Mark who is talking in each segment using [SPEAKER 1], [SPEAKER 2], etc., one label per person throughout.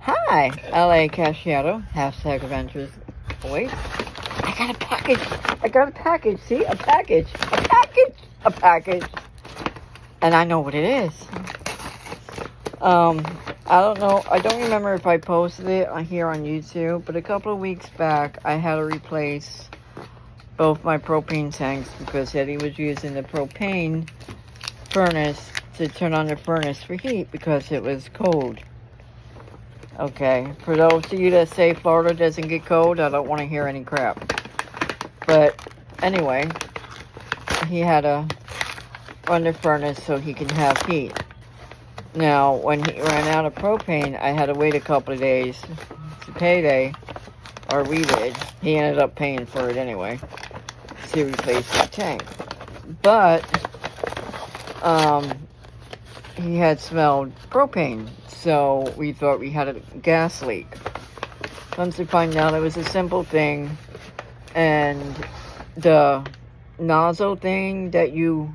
[SPEAKER 1] Hi, LA Cashiato, hashtag adventures awaits. I got a package. I got a package. See, a package. A package. A package. And I know what it is. I don't know. I don't remember if I posted it here on YouTube, but a couple of weeks back, I had to replace both my propane tanks because Eddie was using the propane furnace to turn on the furnace for heat because it was cold. Okay, for those of you that say Florida doesn't get cold, I don't want to hear any crap. But anyway, he had to run the furnace so he can have heat. Now, when he ran out of propane, I had to wait a couple of days to payday, or we did. He ended up paying for it anyway to replace the tank. But he had smelled propane, so we thought we had a gas leak. Comes to find out it was a simple thing, and the nozzle thing that you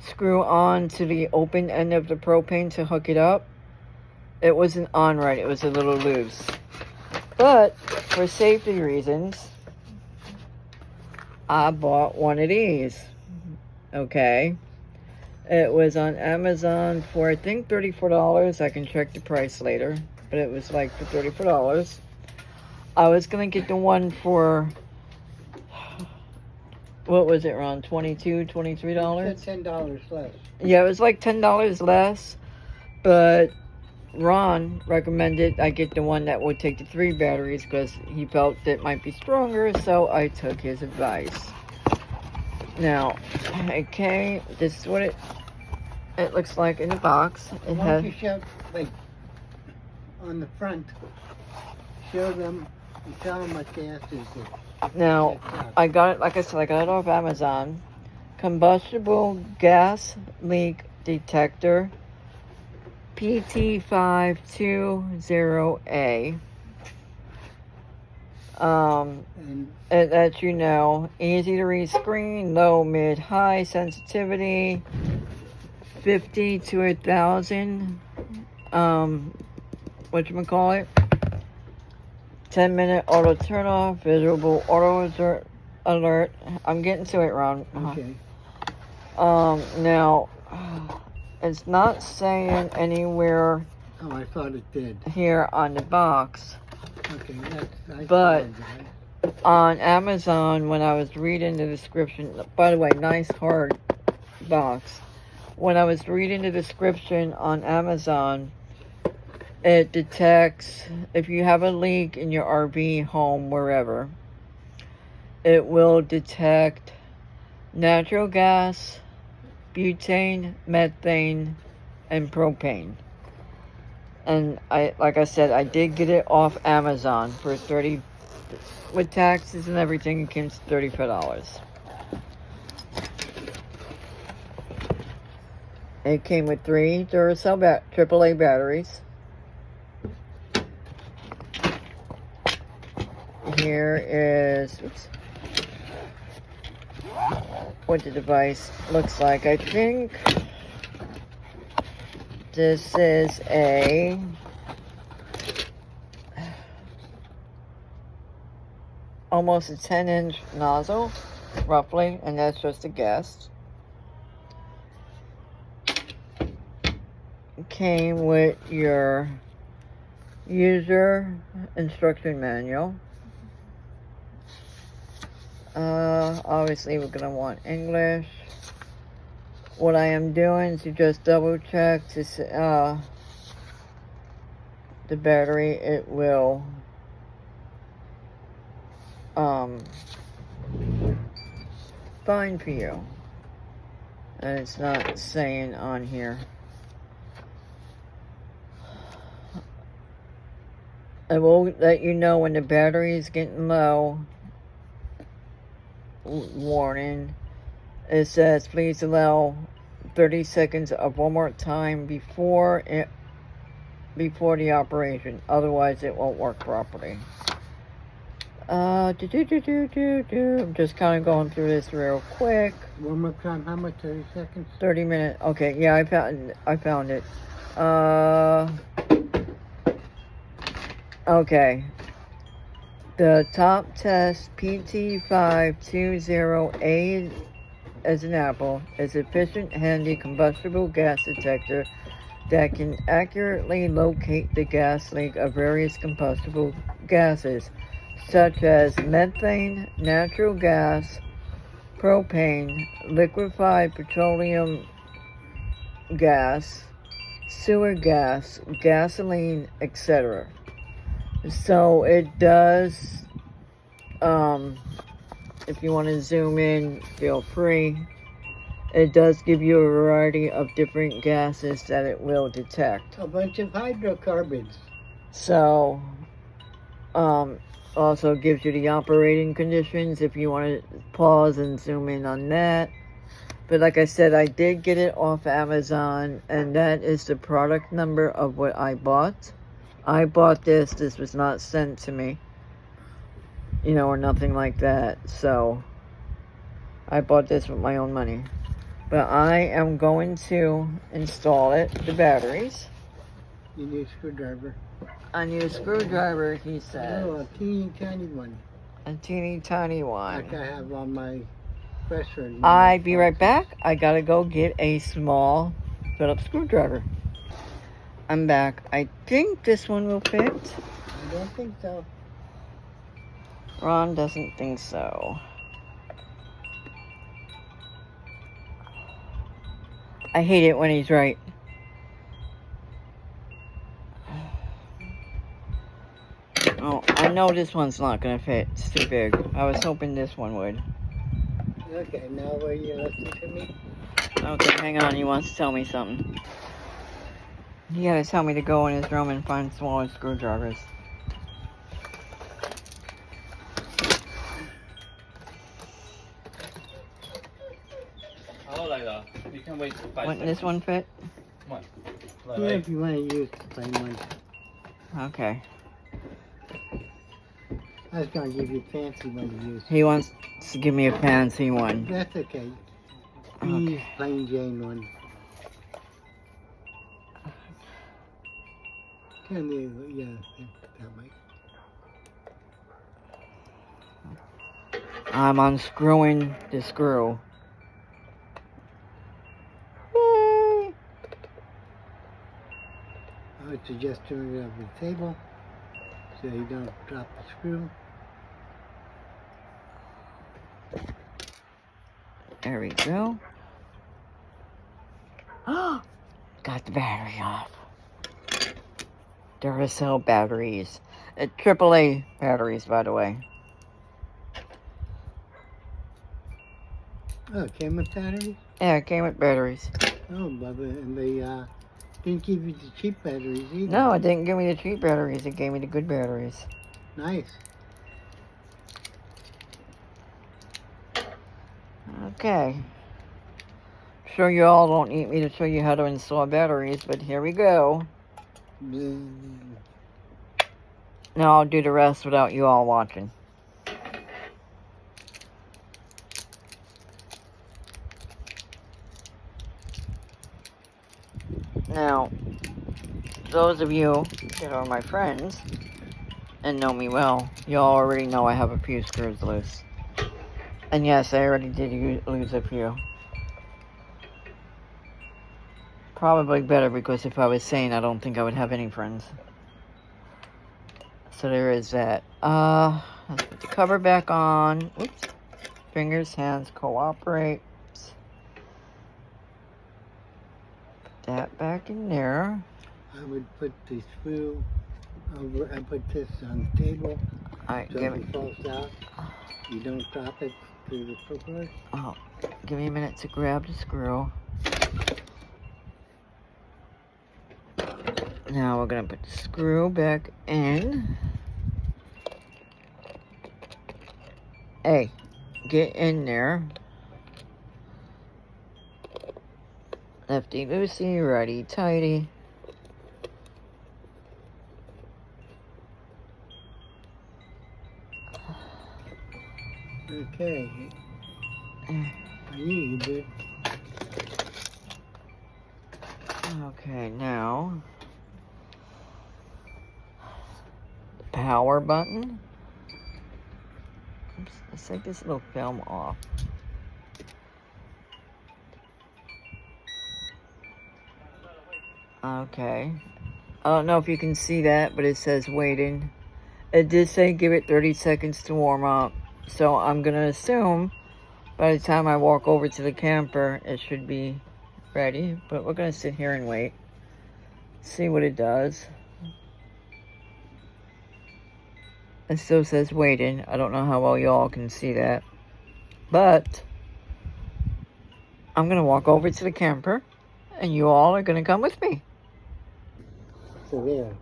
[SPEAKER 1] screw on to the open end of the propane to hook it up, it wasn't on right. It was a little loose. But for safety reasons, I bought one of these. Okay. It was on Amazon for, I think, $34. I can check the price later. But it was like for $34. I was going to get the one for, what was it, Ron? $22, $23?
[SPEAKER 2] $10 less.
[SPEAKER 1] Yeah, it was like $10 less. But Ron recommended I get the one that would take the 3 batteries because he felt it might be stronger. So I took his advice. Now, okay, this is what it looks like in the box. It
[SPEAKER 2] Why
[SPEAKER 1] has.
[SPEAKER 2] don't you show, like, on the front, show them, and tell them what gas is it.
[SPEAKER 1] Now, I got it, like I said, I got it off Amazon. Combustible gas leak detector, PT520A.
[SPEAKER 2] And
[SPEAKER 1] As you know, easy to read screen, low, mid, high sensitivity, 50 to 1,000. Whatchamacallit? 10-minute auto turn off, visual auto alert. I'm getting to it, Ron.
[SPEAKER 2] okay.
[SPEAKER 1] Now, it's not saying anywhere
[SPEAKER 2] Oh, I thought it did.
[SPEAKER 1] here on the box.
[SPEAKER 2] Okay, I
[SPEAKER 1] But
[SPEAKER 2] apologize.
[SPEAKER 1] on Amazon, when I was reading the description, by the way, nice hard box. When I was reading the description on Amazon, it detects if you have a leak in your RV, home, wherever, it will detect natural gas, butane, methane, and propane. And like I said, I did get it off Amazon for $30, with taxes and everything, it came to $35. It came with 3 Duracell AAA batteries. Here is what the device looks like. I think this is a almost a 10-inch nozzle, roughly, and that's just a guess. Came with your user instruction manual. Obviously we're gonna want English. What I am doing is to just double check to the battery. It will find for you, and it's not saying on here. It will let you know when the battery is getting low. Warning. It says please allow 30 seconds of one more time before the operation, otherwise it won't work properly. I'm just kind of going through this real quick.
[SPEAKER 2] One more time, how much, 30 seconds?
[SPEAKER 1] 30 minutes. Okay, yeah, I found it. Okay. The top test PT520A as an apple is efficient, handy, combustible gas detector that can accurately locate the gas leak of various combustible gases, such as methane, natural gas, propane, liquefied petroleum gas, sewer gas, gasoline, etc. So it does, if you want to zoom in, feel free. It does give you a variety of different gases that it will detect.
[SPEAKER 2] A bunch of hydrocarbons.
[SPEAKER 1] So, also gives you the operating conditions if you want to pause and zoom in on that. But like I said, I did get it off Amazon, and that is the product number of what I bought. I bought this. This was not sent to me, you know, or nothing like that. So, I bought this with my own money. But I am going to install it, the batteries.
[SPEAKER 2] You need a screwdriver.
[SPEAKER 1] I need a screwdriver, he said.
[SPEAKER 2] Oh, a teeny tiny one.
[SPEAKER 1] A teeny tiny one.
[SPEAKER 2] Like I have on my presser.
[SPEAKER 1] I'll be right back. I gotta go get a small Phillips screwdriver. I'm back. I think this one will fit.
[SPEAKER 2] I don't think so.
[SPEAKER 1] Ron doesn't think so. I hate it when he's right. Oh, I know this one's not gonna fit. It's too big. I was hoping this one would.
[SPEAKER 2] Okay, now will you listen to me?
[SPEAKER 1] Okay, hang on. He wants to tell me something. He gotta tell me to go in his room and find smaller screwdrivers. Wouldn't this one fit?
[SPEAKER 2] Yeah, if you want to use the plain one.
[SPEAKER 1] Okay.
[SPEAKER 2] I was going to give you a fancy one to use.
[SPEAKER 1] He wants to give me a fancy one.
[SPEAKER 2] That's okay. Use plain Jane one. Can you, yeah, that way.
[SPEAKER 1] I'm unscrewing the screw. Yay!
[SPEAKER 2] I would suggest turning it over the table so you don't drop the screw.
[SPEAKER 1] There we go. Oh, got the battery off. Duracell batteries. AAA batteries, by the way.
[SPEAKER 2] Oh, it came with batteries?
[SPEAKER 1] Yeah, it came with batteries.
[SPEAKER 2] Oh, Bubba, and they didn't give you the cheap batteries either.
[SPEAKER 1] No, it didn't give me the cheap batteries. It gave me the good batteries.
[SPEAKER 2] Nice.
[SPEAKER 1] Okay. Sure you all don't need me to show you how to install batteries, but here we go. Now I'll do the rest without you all watching. Now, those of you that are my friends and know me well, y'all already know I have a few screws loose. And yes, I already did lose a few. Probably better, because if I was sane, I don't think I would have any friends. So there is that. Let's put the cover back on. Oops. Fingers, hands, cooperate. Put that back in there.
[SPEAKER 2] I would put the screw over, I put this on the table.
[SPEAKER 1] Alright,
[SPEAKER 2] So
[SPEAKER 1] give
[SPEAKER 2] if
[SPEAKER 1] me.
[SPEAKER 2] it falls out, you don't drop it through the propeller.
[SPEAKER 1] Oh, give me a minute to grab the screw. Now we're gonna put the screw back in. Hey, get in there. Lefty loosey, righty tighty.
[SPEAKER 2] Okay. I knew you did.
[SPEAKER 1] Okay, now power button. Oops, let's take this little film off. Okay. I don't know if you can see that, but it says waiting. It did say give it 30 seconds to warm up. So I'm going to assume by the time I walk over to the camper, it should be ready. But we're going to sit here and wait. See what it does. It still says waiting. I don't know how well y'all can see that. But I'm going to walk over to the camper. And you all are going to come with me.
[SPEAKER 2] So there.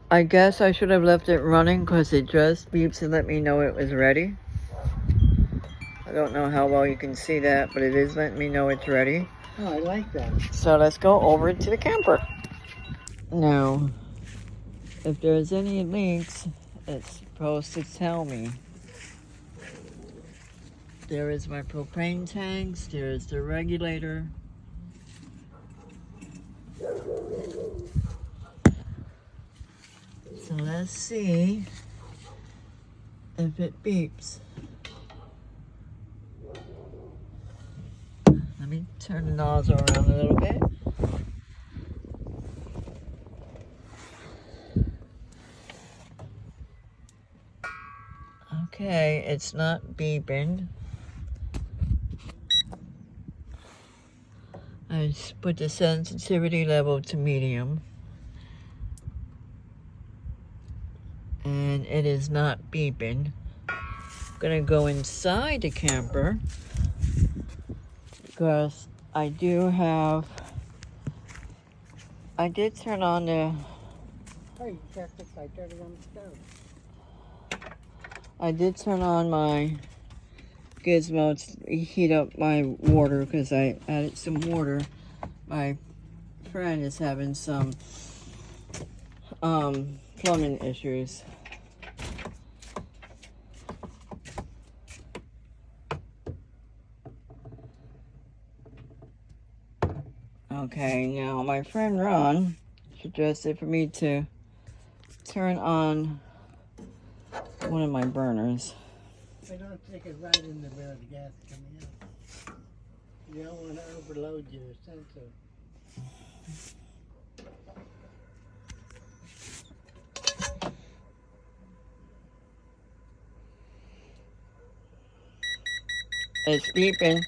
[SPEAKER 1] I guess I should have left it running because it just beeps to let me know it was ready. I don't know how well you can see that, but it is letting me know it's ready.
[SPEAKER 2] Oh, I like that.
[SPEAKER 1] So let's go over to the camper. Now, if there's any leaks, it's supposed to tell me. There is my propane tanks, there's the regulator. So let's see if it beeps. Let me turn the nozzle around a little bit. Okay, it's not beeping. I just put the sensitivity level to medium. And it is not beeping. I'm gonna go inside the camper because I did turn on the,
[SPEAKER 2] Oh, you checked it by turning on the stove.
[SPEAKER 1] I did turn on my gizmo to heat up my water because I added some water. My friend is having some plumbing issues. Okay, now my friend Ron suggested for me to turn on one of my burners.
[SPEAKER 2] I don't stick it right in the where the gas is coming out. You don't want to overload your sensor.
[SPEAKER 1] It's beeping.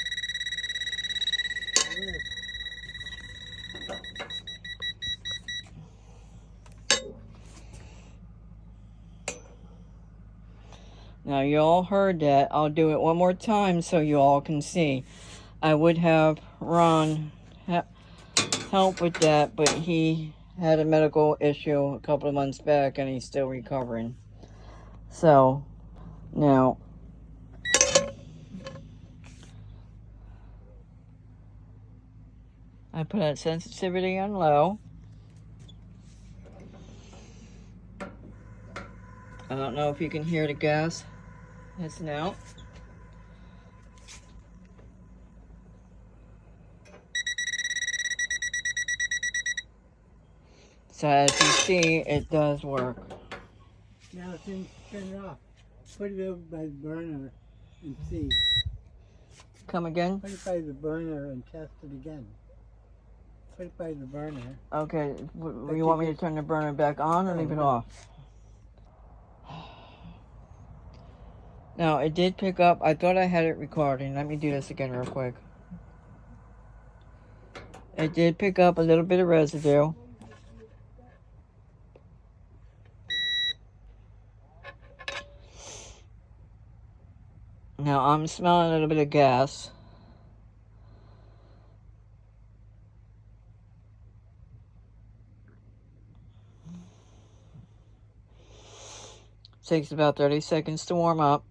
[SPEAKER 1] Now you all heard that. I'll do it one more time so you all can see. I would have Ron help with that, but he had a medical issue a couple of months back and he's still recovering. So now I put that sensitivity on low. I don't know if you can hear the gas hissing out. So as you see, it does work.
[SPEAKER 2] Now turn it off. Put it over by the burner and see.
[SPEAKER 1] Come again?
[SPEAKER 2] Put it by the burner and test it again. Put it by the burner.
[SPEAKER 1] Okay, you want me to turn the burner back on or leave it off? Now, it did pick up. I thought I had it recording. Let me do this again real quick. It did pick up a little bit of residue. Now, I'm smelling a little bit of gas. Takes about 30 seconds to warm up.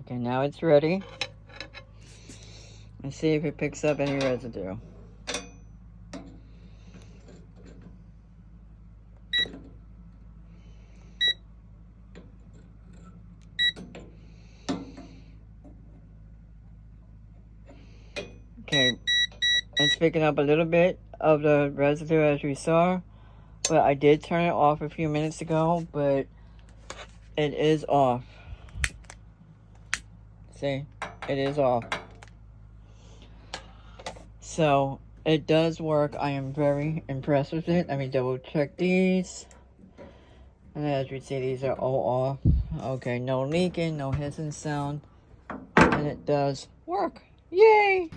[SPEAKER 1] Okay, now it's ready. and see if it picks up any residue. Okay, it's picking up a little bit of the residue as we saw, but I did turn it off a few minutes ago, but it is off. See, it is off. So it does work. I am very impressed with it. Let me double check these. And as you see, these are all off. Okay, no leaking, no hissing sound. And it does work. Yay!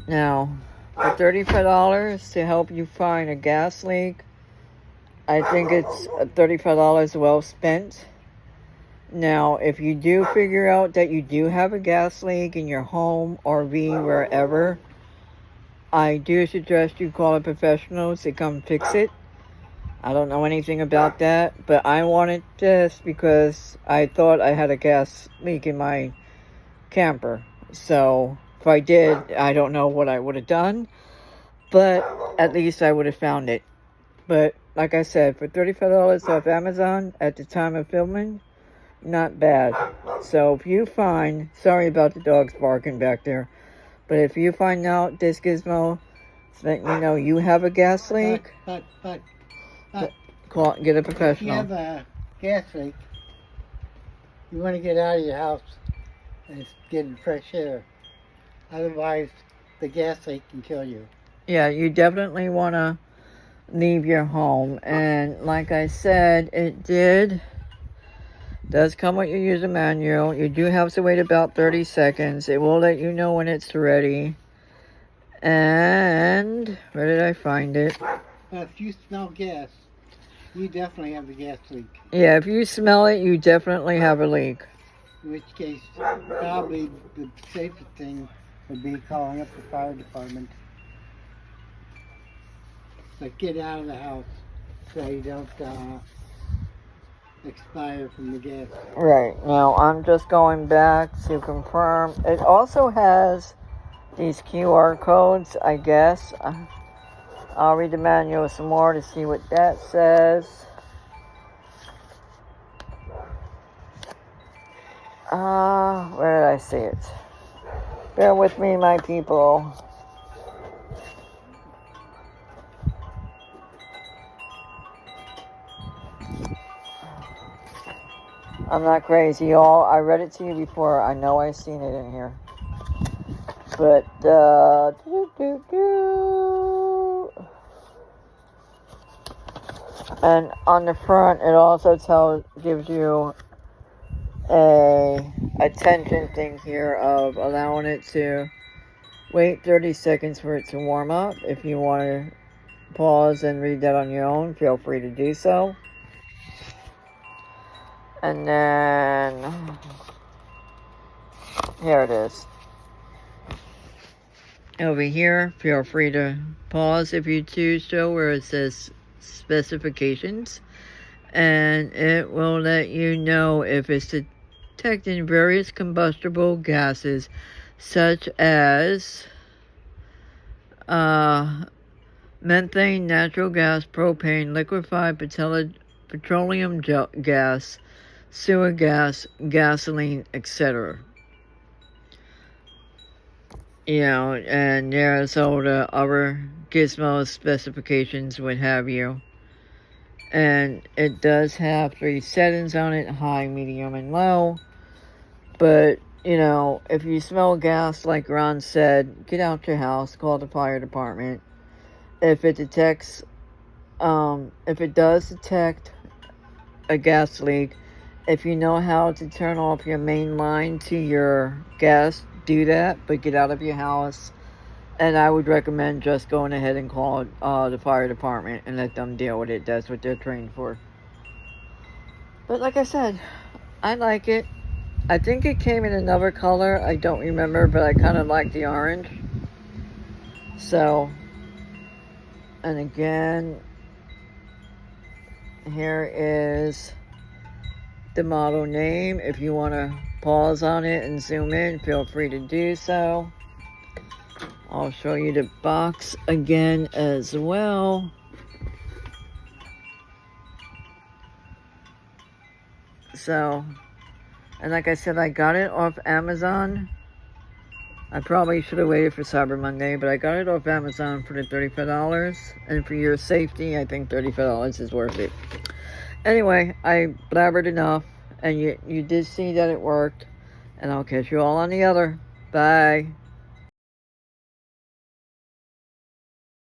[SPEAKER 1] Now, for $35 to help you find a gas leak, I think it's $35 well spent. Now, if you do figure out that you do have a gas leak in your home, RV, wherever, I do suggest you call a professional to come fix it. I don't know anything about that, but I wanted this because I thought I had a gas leak in my camper. So if I did, I don't know what I would have done, but at least I would have found it. But like I said, for $35 off Amazon at the time of filming, not bad. So if you find, sorry about the dogs barking back there, but if you find out this gizmo, that you know you have a gas leak,
[SPEAKER 2] But
[SPEAKER 1] call, get a
[SPEAKER 2] if you
[SPEAKER 1] professional.
[SPEAKER 2] have a gas leak, you want to get out of your house and get fresh air. Otherwise, the gas leak can kill you.
[SPEAKER 1] Yeah, you definitely want to leave your home. And like I said, it does come with your user manual. You do have to wait about 30 seconds. It will let you know when it's ready. And where did I find it?
[SPEAKER 2] But if you smell gas, you definitely have a gas leak.
[SPEAKER 1] Yeah, if you smell it, you definitely have a leak.
[SPEAKER 2] In which case, probably the safest thing would be calling up the fire department. But get out of the house so you don't expire from the gas.
[SPEAKER 1] Right, now I'm just going back to confirm. It also has these QR codes, I guess. I'll read the manual some more to see what that says. Where did I see it? Bear with me, my people. I'm not crazy, y'all. I read it to you before. I know I've seen it in here. But, and on the front, it also gives you a attention thing here of allowing it to wait 30 seconds for it to warm up. If you want to pause and read that on your own, feel free to do so. And then here it is. Over here, feel free to pause if you choose to, where it says specifications, and it will let you know if it's detecting various combustible gases such as methane, natural gas, propane, liquefied petroleum gas, sewer gas, gasoline, etc. You know, and there's all the other gizmo specifications, what have you. And it does have 3 settings on it, high, medium, and low. But, you know, if you smell gas, like Ron said, get out your house, call the fire department. If it detects, if it does detect a gas leak, if you know how to turn off your main line to your gas, do that, but get out of your house. And I would recommend just going ahead and call the fire department and let them deal with it. That's what they're trained for. But like I said, I like it. I think it came in another color. I don't remember, but I kind of like the orange. So, and again, here is the model name. If you want to pause on it and zoom in, feel free to do so. I'll show you the box again as well. So, and like I said, I got it off Amazon. I probably should have waited for Cyber Monday, but I got it off Amazon for the $35. And for your safety, I think $35 is worth it. Anyway, I blabbered enough, and you did see that it worked. And I'll catch you all on the other. Bye.